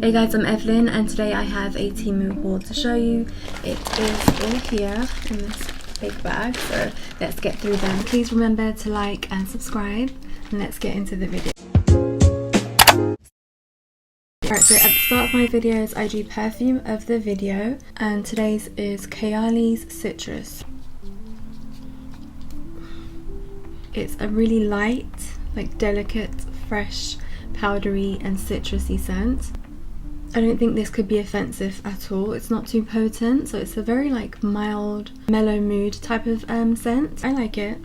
Hey guys, I'm Evelyn and today I have a Temu haul to show you. It is all here in this big bag, so let's get through them. Please remember to like and subscribe and let's get into the video. Alright, so at the start of my videos I do perfume of the video and today's is Copyri's Citrus. It's a really light, like delicate, fresh, powdery and citrusy scent. I don't think this could be offensive at all. It's not too potent, so it's a very like mild, mellow mood type of scent. I like it.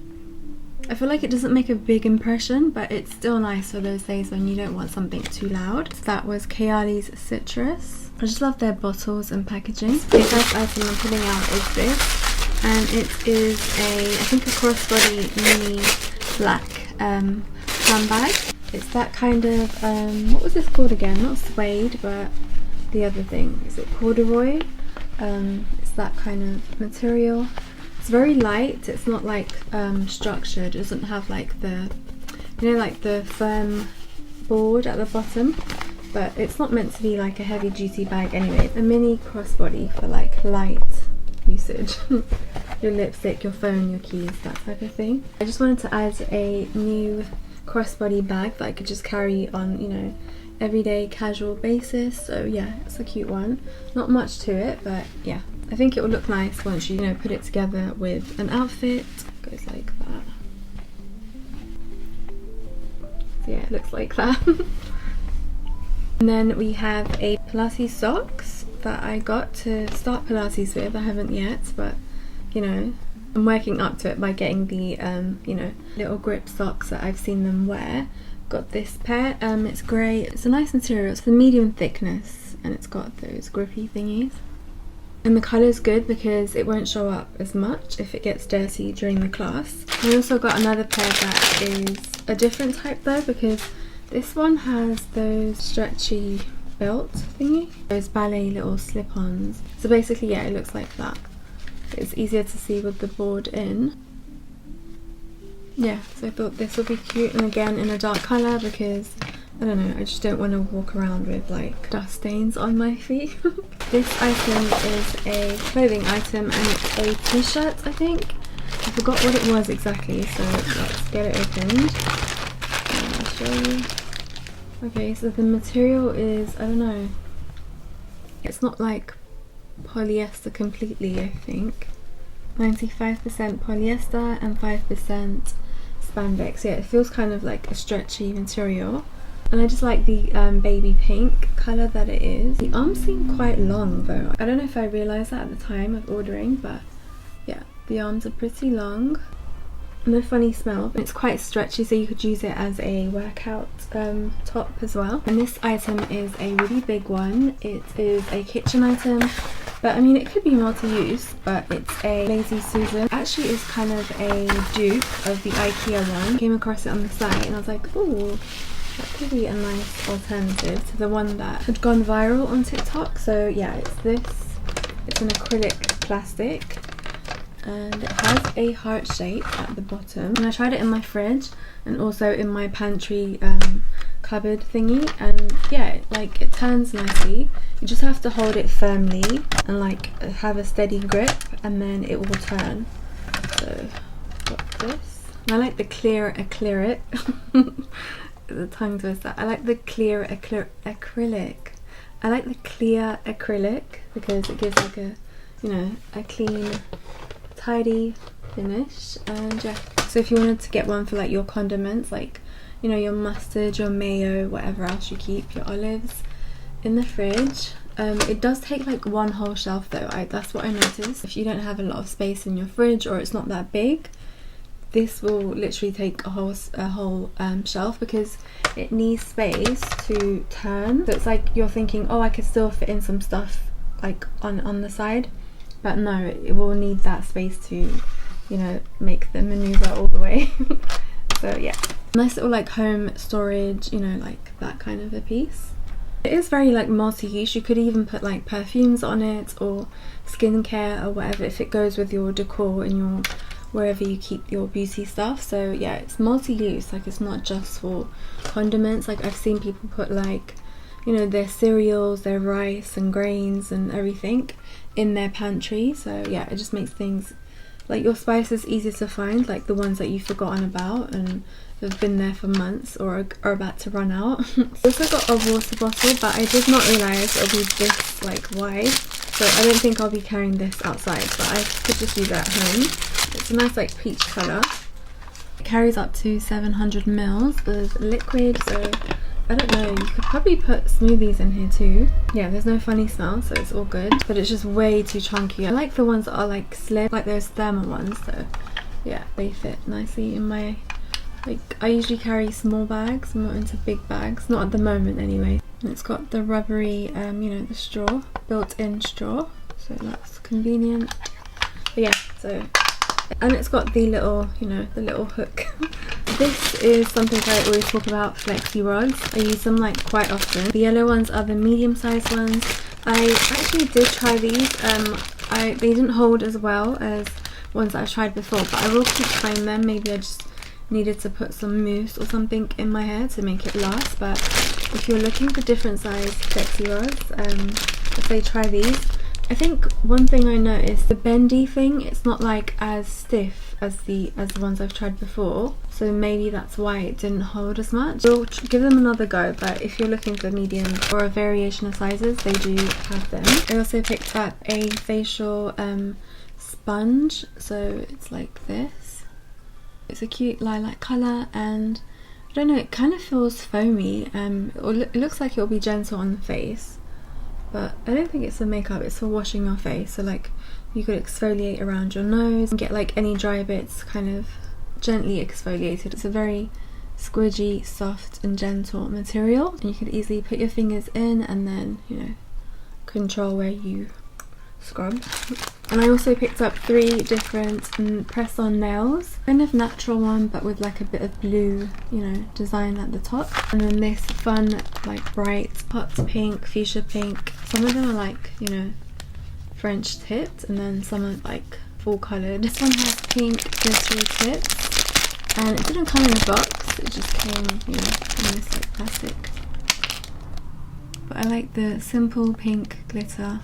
I feel like it doesn't make a big impression, but it's still nice for those days when you don't want something too loud. So that was Copyri's Citrus. I just love their bottles and packaging. The first item I'm pulling out is this, and it is I think a crossbody mini black handbag. It's that kind of, what was this called again? Not suede, but the other thing. Is it corduroy? It's that kind of material. It's very light. It's not like structured. It doesn't have like the, you know, like the firm board at the bottom. But it's not meant to be like a heavy duty bag anyway. A mini crossbody for like light usage. Your lipstick, your phone, your keys, that type of thing. I just wanted to add a new crossbody bag that I could just carry on, you know, everyday casual basis. So yeah, it's a cute one. Not much to it, but yeah, I think it will look nice once you know, put it together with an outfit. It goes like that. So yeah, it looks like that. And then we have a Pilates socks that I got to start Pilates with. I haven't yet, but you know, I'm working up to it by getting the you know, little grip socks that I've seen them wear. Got this pair, it's grey, it's a nice material, it's the medium thickness and it's got those grippy thingies. And the colour's good because it won't show up as much if it gets dirty during the class. I also got another pair that is a different type though, because this one has those stretchy belt thingy, those ballet little slip-ons. So basically yeah, it looks like that. It's easier to see with the board in. Yeah, so I thought this would be cute, and again in a dark colour because I don't know, I just don't want to walk around with like dust stains on my feet. This item is a clothing item and it's a t-shirt, I think. I forgot what it was exactly, so let's get it opened. I'll show you. Okay, so the material is, I don't know, it's not like polyester completely, I think. 95% polyester and 5% spandex. Yeah, it feels kind of like a stretchy material. And I just like the baby pink colour that it is. The arms seem quite long though. I don't know if I realised that at the time of ordering, but yeah, the arms are pretty long. And a funny smell. It's quite stretchy, so you could use it as a workout top as well. And this item is a really big one. It is a kitchen item, but I mean it could be multi-use, but it's a Lazy Susan. It actually is kind of a dupe of the IKEA one. Came across it on the site and I was like, ooh, that could be a nice alternative to the one that had gone viral on TikTok. So yeah, it's this. It's an acrylic plastic. And it has a heart shape at the bottom, and I tried it in my fridge and also in my pantry cupboard thingy, and yeah, like it turns nicely. You just have to hold it firmly and like have a steady grip and then it will turn. So got this. And I like the clear acrylic. The tongue twister. I like the clear acrylic. I like the clear acrylic because it gives like a, you know, a clean, tidy finish. And yeah, so if you wanted to get one for like your condiments, like, you know, your mustard, your mayo, whatever else you keep, your olives in the fridge. It does take like one whole shelf though. That's what I noticed. If you don't have a lot of space in your fridge or it's not that big, this will literally take a whole shelf because it needs space to turn. So it's like you're thinking, oh, I could still fit in some stuff like on the side, but no, it will need that space to, you know, make the maneuver all the way. So yeah, nice little like home storage, you know, like that kind of a piece. It is very like multi-use. You could even put like perfumes on it or skincare or whatever if it goes with your decor in your wherever you keep your beauty stuff. So yeah, it's multi-use. Like it's not just for condiments. Like I've seen people put like you know, their cereals, their rice and grains and everything in their pantry. So yeah, it just makes things like your spices easier to find, like the ones that you've forgotten about and have been there for months or are about to run out. I also got a water bottle, but I did not realise it'll be this like wide, so I don't think I'll be carrying this outside, but I could just use it at home. It's a nice like peach colour. It carries up to 700 ml of liquid, so I don't know, you could probably put smoothies in here too. Yeah, there's no funny smell, so it's all good, but it's just way too chunky. I like the ones that are like slim, like those thermal ones, so yeah, they fit nicely in my, like, I usually carry small bags, I'm not into big bags, not at the moment anyway. And it's got the rubbery, you know, the straw, built-in straw, so that's convenient. But yeah, so, and it's got the little, you know, the little hook. This is something I always talk about, flexi rods. I use them like quite often. The yellow ones are the medium-sized ones. I actually did try these. They didn't hold as well as ones that I've tried before, but I will keep trying them. Maybe I just needed to put some mousse or something in my hair to make it last. But if you're looking for different size flexi rods, I'd say try these. I think one thing I noticed, the bendy thing, it's not like as stiff as the ones I've tried before, so maybe that's why it didn't hold as much. We'll give them another go, but if you're looking for medium or a variation of sizes, they do have them. I also picked up a facial sponge, so it's like this. It's a cute lilac colour, and I don't know, it kind of feels foamy. It looks like it'll be gentle on the face, but I don't think it's for makeup, it's for washing your face. So like you could exfoliate around your nose and get like any dry bits kind of gently exfoliated. It's a very squidgy, soft and gentle material, and you could easily put your fingers in and then, you know, control where you scrub. And I also picked up 3 different press-on nails, kind of natural one but with like a bit of blue, you know, design at the top, and then this fun like bright hot pink, fuchsia pink. Some of them are like, you know, French tipped, and then some are like full coloured. This one has pink glittery tips, and it didn't come in a box, it just came, you know, in this like plastic. But I like the simple pink glitter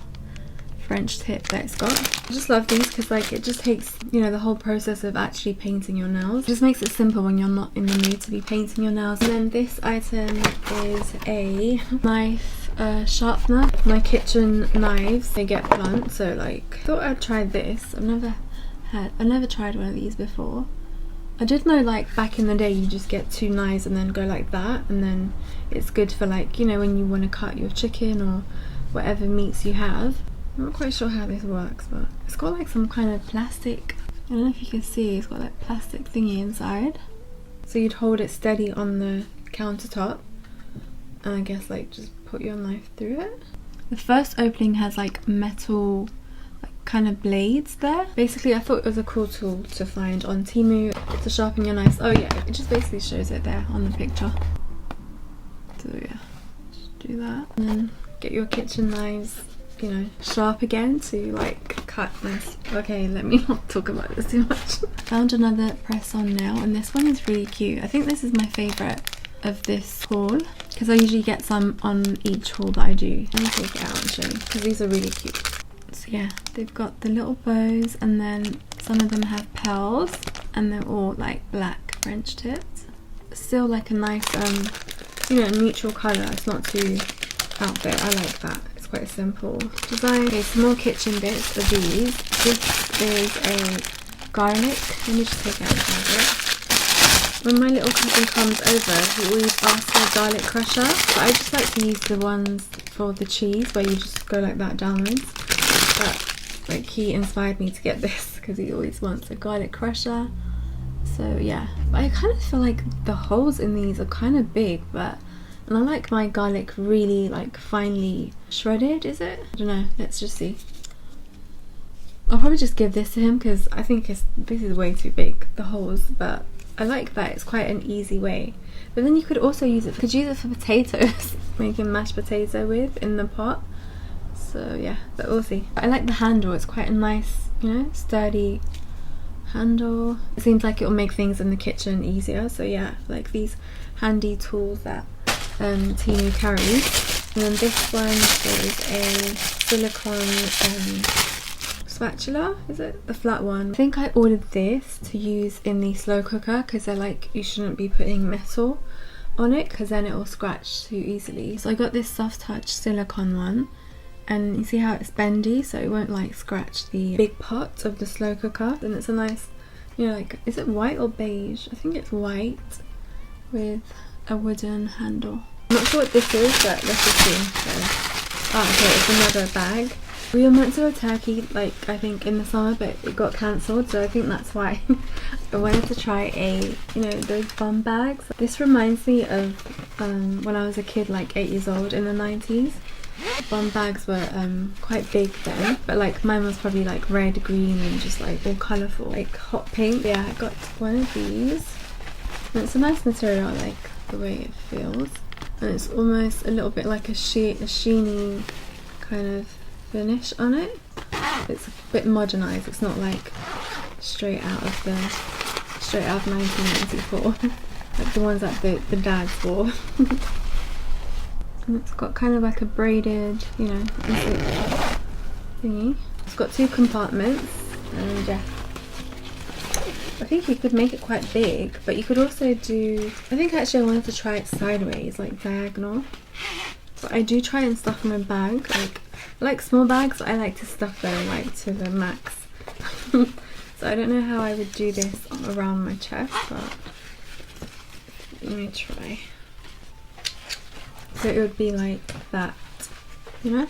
French tip that it's got. I just love these because like it just takes, you know, the whole process of actually painting your nails. It just makes it simple when you're not in the mood to be painting your nails. And then this item is a knife sharpener. My kitchen knives, they get blunt, so like I thought I'd try this. I've never tried one of these before. I did know like back in the day you just get 2 knives and then go like that, and then it's good for like, you know, when you want to cut your chicken or whatever meats you have. I'm not quite sure how this works, but it's got like some kind of plastic, I don't know if you can see, it's got like plastic thingy inside. So you'd hold it steady on the countertop and I guess like just put your knife through it. The first opening has like metal like kind of blades there. Basically I thought it was a cool tool to find on Temu to sharpen your knives. Oh yeah, it just basically shows it there on the picture. So yeah, just do that and then get your kitchen knives, you know, sharp again to like cut this. Okay, let me not talk about this too much. Found another press-on nail, and this one is really cute. I think this is my favourite of this haul because I usually get some on each haul that I do. Let me take it out and show you because these are really cute. So yeah, they've got the little bows, and then some of them have pearls, and they're all like black French tips. Still like a nice, you know, neutral colour. It's not too out there. I like that. Quite simple design. Okay, some more kitchen bits of these. This is a garlic. Let me just take it out and have it. When my little cousin comes over, he always asks for a garlic crusher, but I just like to use the ones for the cheese where you just go like that downwards. But like he inspired me to get this because he always wants a garlic crusher. So yeah, but I kind of feel like the holes in these are kind of big, and I like my garlic really like finely shredded, is it? I don't know, let's just see. I'll probably just give this to him because I think this is way too big, the holes, but I like that it's quite an easy way. But then you could also use it for potatoes, making mashed potato with in the pot. So yeah, but we'll see. I like the handle, it's quite a nice, you know, sturdy handle. It seems like it'll make things in the kitchen easier. So yeah, like these handy tools that Temu carries. And then this one is a silicone spatula, is it? The flat one. I think I ordered this to use in the slow cooker because they're like, you shouldn't be putting metal on it because then it will scratch too easily. So I got this soft touch silicone one, and you see how it's bendy, so it won't like scratch the big pot of the slow cooker. And it's a nice, you know, like, is it white or beige? I think it's white with a wooden handle. I'm not sure what this is, but let's just see. So, oh, okay, it's another bag. We were meant to go to Turkey, like, I think in the summer, but it got cancelled, so I think that's why. I wanted to try you know, those bum bags. This reminds me of when I was a kid, like 8 years old in the 90s. Bum bags were quite big then, but like mine was probably like red, green, and just like all colourful, like hot pink. Yeah, I got one of these, and it's a nice material, I like the way it feels, and it's almost a little bit like a sheeny kind of finish on it. It's a bit modernised. It's not like straight out of 1994, like the ones that the dads wore. And it's got kind of like a braided, you know, thingy. It's got 2 compartments, and yeah, I think you could make it quite big, but you could also do, I think actually I wanted to try it sideways, like diagonal. But I do try and stuff my bag, like I like small bags, but I like to stuff them like to the max. So I don't know how I would do this around my chest, but let me try. So it would be like that, you know?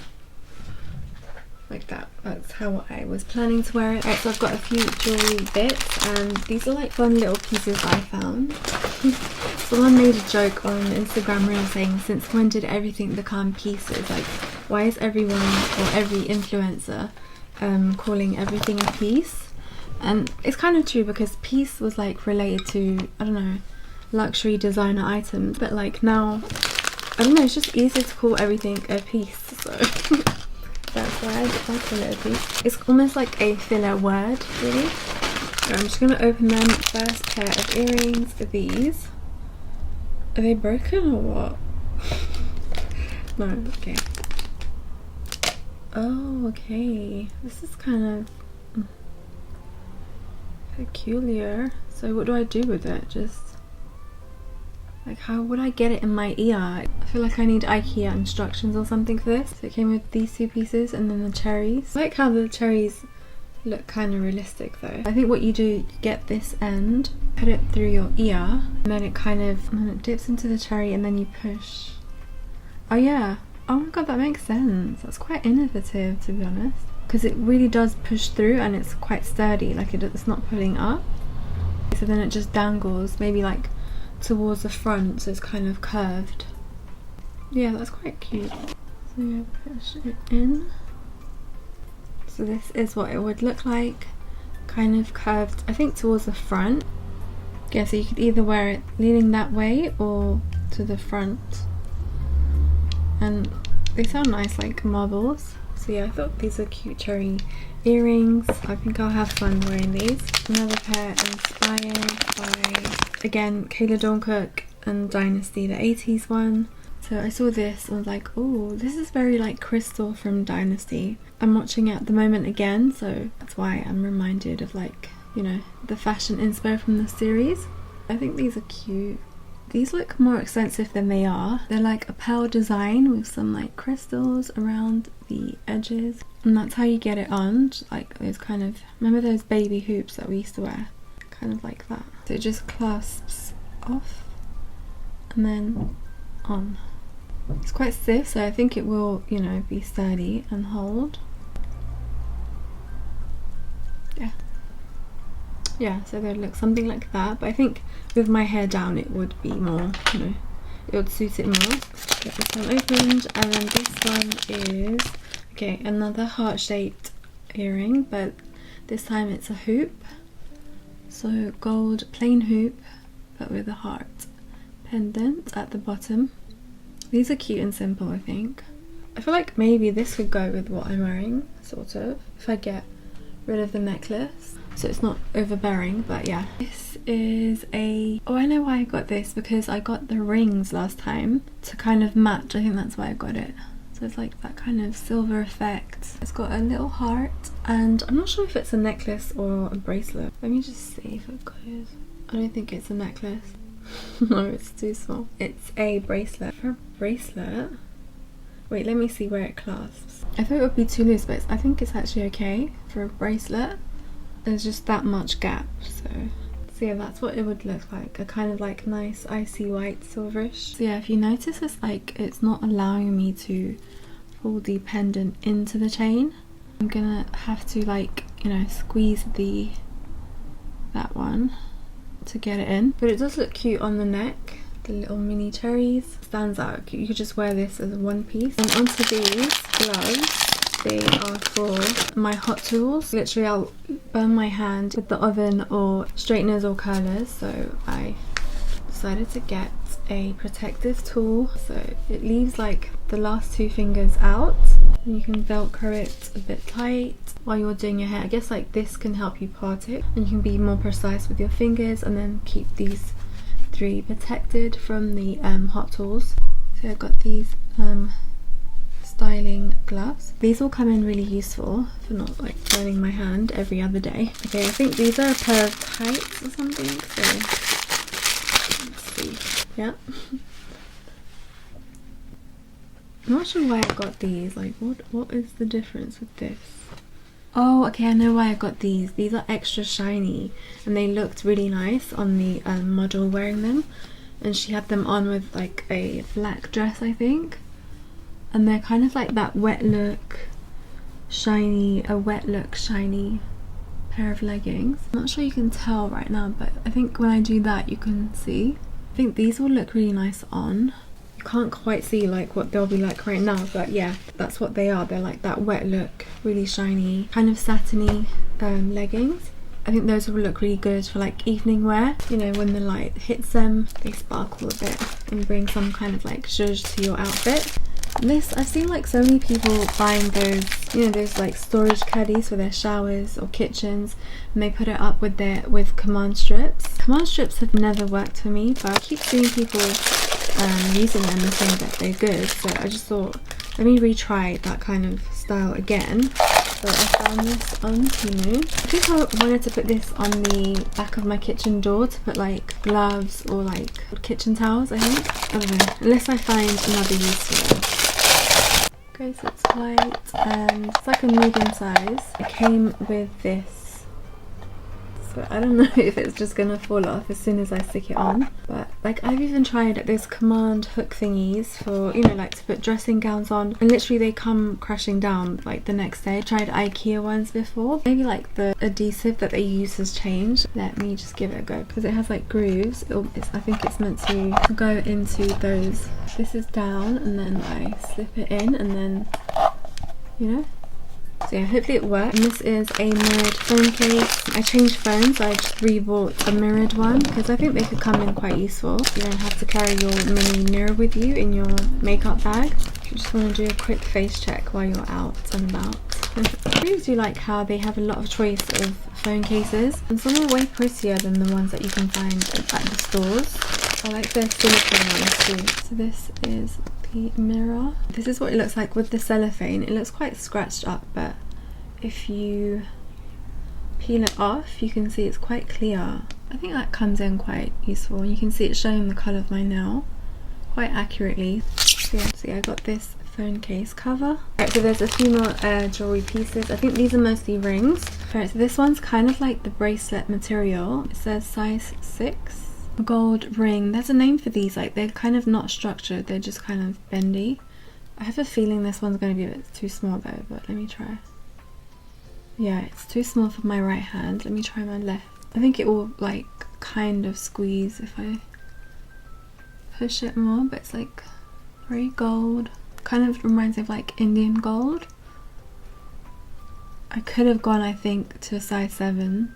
Like that. That's how I was planning to wear it. Alright, so I've got a few jewellery bits, and these are like fun little pieces I found. Someone made a joke on Instagram Reel saying, since when did everything become pieces? Like, why is everyone or every influencer calling everything a piece? And it's kind of true, because piece was like related to, I don't know, luxury designer items, but like now, I don't know, it's just easier to call everything a piece, so that's why I call it a piece. It's almost like a filler word, really. So I'm just going to open them. First pair of earrings are these. Are they broken or what? No, okay. Oh, okay. This is kind of peculiar. So what do I do with it? Just like, how would I get it in my ear? I feel like I need IKEA instructions or something for this. So it came with these 2 pieces and then the cherries. I like how the cherries look kind of realistic though. I think what you do, you get this end, put it through your ear, and then it dips into the cherry, and then you push. Oh yeah. Oh my god, that makes sense. That's quite innovative, to be honest. Because it really does push through, and it's quite sturdy, like it's not pulling up. So then it just dangles, maybe like towards the front, so it's kind of curved. Yeah, that's quite cute. So yeah, push it in. So this is what it would look like, kind of curved, I think towards the front. Yeah, so you could either wear it leaning that way or to the front. And they sound nice, like marbles. So yeah, I thought these are cute cherry earrings. I think I'll have fun wearing these. Another pair inspired by, again, Kayla Dawncook and Dynasty, the 80s one. So I saw this and was like, oh, this is very like Crystal from Dynasty. I'm watching it at the moment again, so that's why I'm reminded of, like, you know, the fashion inspo from the series. I think these are cute. These look more expensive than they are. They're like a pearl design with some like crystals around the edges, and that's how you get it on, just like those kind of, remember those baby hoops that we used to wear? Kind of like that. So it just clasps off and then on. It's quite stiff, so I think it will, you know, be sturdy and hold. Yeah, so they look something like that, but I think with my hair down it would be more, you know, it would suit it more. Get this one opened, and then this one is, okay, another heart-shaped earring, but this time it's a hoop. So gold plain hoop, but with a heart pendant at the bottom. These are cute and simple, I think. I feel like maybe this could go with what I'm wearing, sort of, if I get rid of the necklace, so it's not overbearing. But yeah, this is a, oh, I know why I got this, because I got the rings last time to kind of match. I think that's why I got it. So it's like that kind of silver effect. It's got a little heart, and I'm not sure if it's a necklace or a bracelet. Let me just see if it goes. I don't think it's a necklace. No, it's too small. It's a bracelet. For a bracelet, wait, let me see where it clasps. I thought it would be too loose, but I think it's actually okay for a bracelet. There's just that much gap, so yeah, that's what it would look like. A kind of like nice icy white silverish. So yeah, if you notice, it's like it's not allowing me to pull the pendant into the chain. I'm gonna have to, like, you know, squeeze that one to get it in. But it does look cute on the neck. The little mini cherries stands out. You could just wear this as a one piece. And onto these gloves. They are for my hot tools. Literally, I'll burn my hand with the oven or straighteners or curlers, so I decided to get a protective tool. So it leaves like the last two fingers out, and you can velcro it a bit tight while you're doing your hair. I guess like this can help you part it, and you can be more precise with your fingers, and then keep these three protected from the hot tools. So I've got these styling gloves. These will come in really useful for not like burning my hand every other day. Okay, I think these are a pair of tights or something, so let's see. Yeah. I'm not sure why I got these. Like, what is the difference with this? Oh, okay, I know why I got these. These are extra shiny, and they looked really nice on the model wearing them, and she had them on with like a black dress, I think. And they're kind of like that wet look shiny pair of leggings. I'm not sure you can tell right now, but I think when I do that you can see. I think these will look really nice on. You can't quite see like what they'll be like right now, but yeah, that's what they are. They're like that wet look, really shiny, kind of satiny leggings. I think those will look really good for like evening wear. You know, when the light hits them, they sparkle a bit and bring some kind of like zhuzh to your outfit. This, I've seen like so many people buying those, you know, those like storage caddies for their showers or kitchens, and they put it up with command strips. Command strips have never worked for me, but I keep seeing people using them and saying that they're good, so I just thought, let me retry that kind of style again. So I found this on Temu. I think I wanted to put this on the back of my kitchen door to put like gloves or like kitchen towels, I think. I don't know, unless I find another use for them. Okay, so it's white and it's like a medium size. It came with this, so I don't know if it's just gonna fall off as soon as I stick it on. But like, I've even tried those command hook thingies for, you know, like to put dressing gowns on, and literally they come crashing down like the next day. I tried IKEA ones before. Maybe like the adhesive that they use has changed. Let me just give it a go, because it has like grooves. I think it's meant to go into those. This is down, and then I slip it in, and then, you know. So yeah, hopefully it works. And this is a mirrored phone case. I changed phones, so I just rebought a mirrored one, because I think they could come in quite useful. You don't have to carry your mini mirror with you in your makeup bag. You just want to do a quick face check while you're out and about. I really do like how they have a lot of choice of phone cases, and some are way prettier than the ones that you can find at the stores. I like their silicone ones too. So this is the mirror. This is what it looks like with the cellophane. It looks quite scratched up, but if you peel it off, you can see it's quite clear. I think that comes in quite useful. You can see it's showing the colour of my nail quite accurately. So yeah, I got this phone case cover. Right, so there's a few more jewelry pieces. I think these are mostly rings. Right, so this one's kind of like the bracelet material. It says size 6. Gold ring. There's a name for these, like they're kind of not structured, they're just kind of bendy. I have a feeling this one's going to be a bit too small though, but let me try. Yeah, it's too small for my right hand. Let me try my left. I think it will like kind of squeeze if I push it more, but it's like very gold. Kind of reminds me of like Indian gold. I could have gone, I think, to a size 7.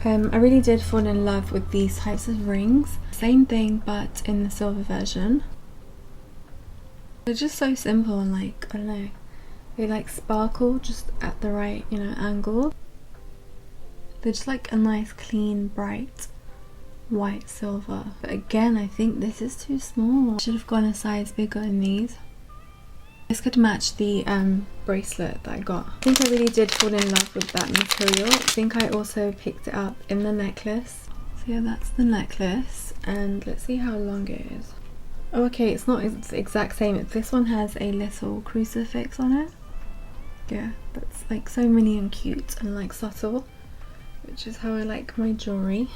I really did fall in love with these types of rings. Same thing, but in the silver version. They're just so simple and like, I don't know, they like sparkle just at the right, you know, angle. They're just like a nice, clean, bright white silver. But again, I think this is too small. I should have gone a size bigger in these. This could match the bracelet that I got. I think I really did fall in love with that material. I think I also picked it up in the necklace. So yeah, that's the necklace, and let's see how long it is. Oh, okay, it's not the exact same. This one has a little crucifix on it. Yeah, that's like so mini and cute and like subtle, which is how I like my jewelry.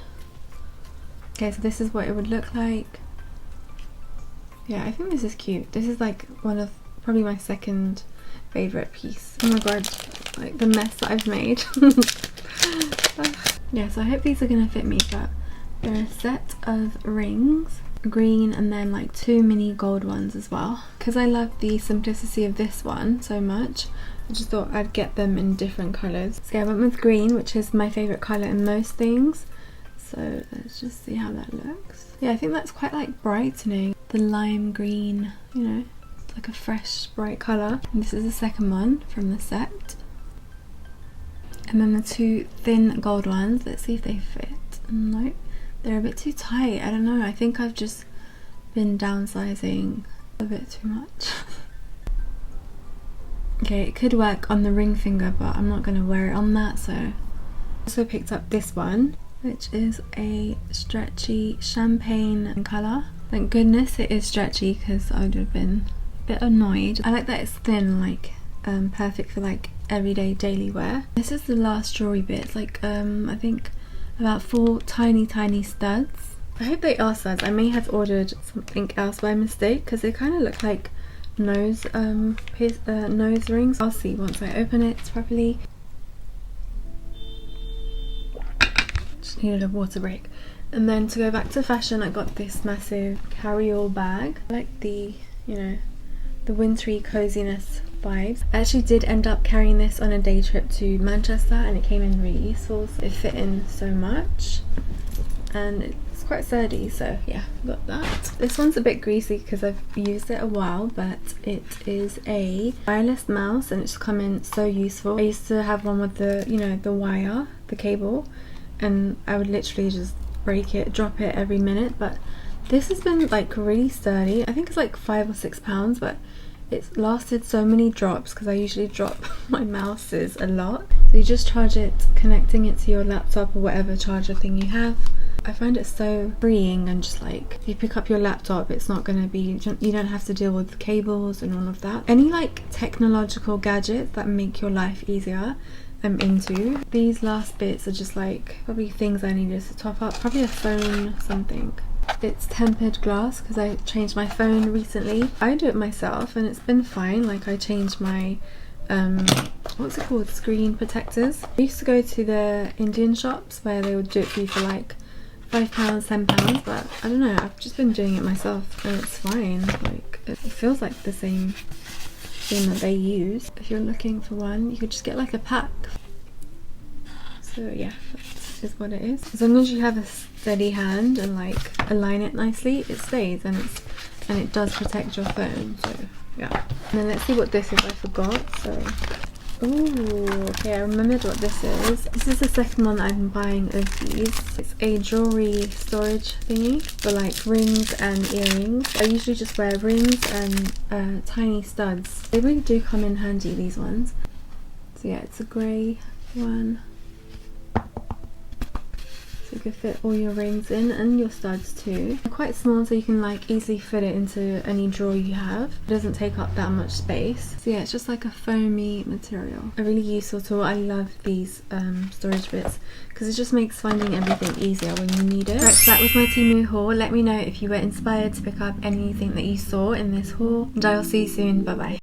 Okay, so this is what it would look like. Yeah, I think this is cute. This is like one of probably my second favorite piece. Oh my god, like the mess that I've made. Yeah, so I hope these are gonna fit me, but they're a set of rings, green, and then like 2 mini gold ones as well. Because I love the simplicity of this one so much, I just thought I'd get them in different colours. So yeah, I went with green, which is my favourite colour in most things. So let's just see how that looks. Yeah, I think that's quite like brightening. The lime green, you know, it's like a fresh, bright colour. And this is the second one from the set. And then the 2 thin gold ones, let's see if they fit. Nope, they're a bit too tight. I don't know, I think I've just been downsizing a bit too much. Okay, it could work on the ring finger, but I'm not going to wear it on that, so. I also picked up this one, which is a stretchy champagne colour. Thank goodness it is stretchy, because I would have been a bit annoyed. I like that it's thin, like perfect for like everyday daily wear. This is the last jewelry bit. It's like I think about 4 tiny studs. I hope they are studs. I may have ordered something else by mistake, because they kind of look like nose rings. I'll see once I open it properly. Just needed a water break. And then to go back to fashion, I got this massive carry-all bag. I like the, you know, the wintry coziness vibes. I actually did end up carrying this on a day trip to Manchester, and it came in really useful. So it fit in so much, and it's quite sturdy, so yeah, got that. This one's a bit greasy because I've used it a while, but it is a wireless mouse, and it's come in so useful. I used to have one with the, you know, the wire, the cable, and I would literally just break it, drop it every minute, but this has been like really sturdy. I think it's like £5 or £6, but it's lasted so many drops, because I usually drop my mouses a lot. So you just charge it, connecting it to your laptop or whatever charger thing you have. I find it so freeing, and just like if you pick up your laptop, it's not going to be, you don't have to deal with cables and all of that. Any like technological gadgets that make your life easier, I'm into. These last bits are just like probably things I needed to top up, probably a phone, something. It's tempered glass because I changed my phone recently. I do it myself and it's been fine. Like I changed my what's it called, screen protectors. I used to go to the Indian shops where they would do it for you for like £5, £10, but I don't know, I've just been doing it myself and it's fine. Like it feels like the same thing that they use. If you're looking for one, you could just get like a pack. So yeah, that is what it is. As long as you have a steady hand and like align it nicely, it stays, and it does protect your phone. So yeah. And then let's see what this is. I forgot. So ooh, okay, I remembered what this is. This is the second one that I've been buying of these. It's a jewelry storage thingy for like rings and earrings. I usually just wear rings and tiny studs. They really do come in handy, these ones. So yeah, it's a grey one. So you can fit all your rings in and your studs too. They're quite small, so you can like easily fit it into any drawer you have. It doesn't take up that much space. So yeah, it's just like a foamy material. A really useful tool. I love these storage bits because it just makes finding everything easier when you need it. Right, so that was my Temu haul. Let me know if you were inspired to pick up anything that you saw in this haul, and I will see you soon. Bye bye.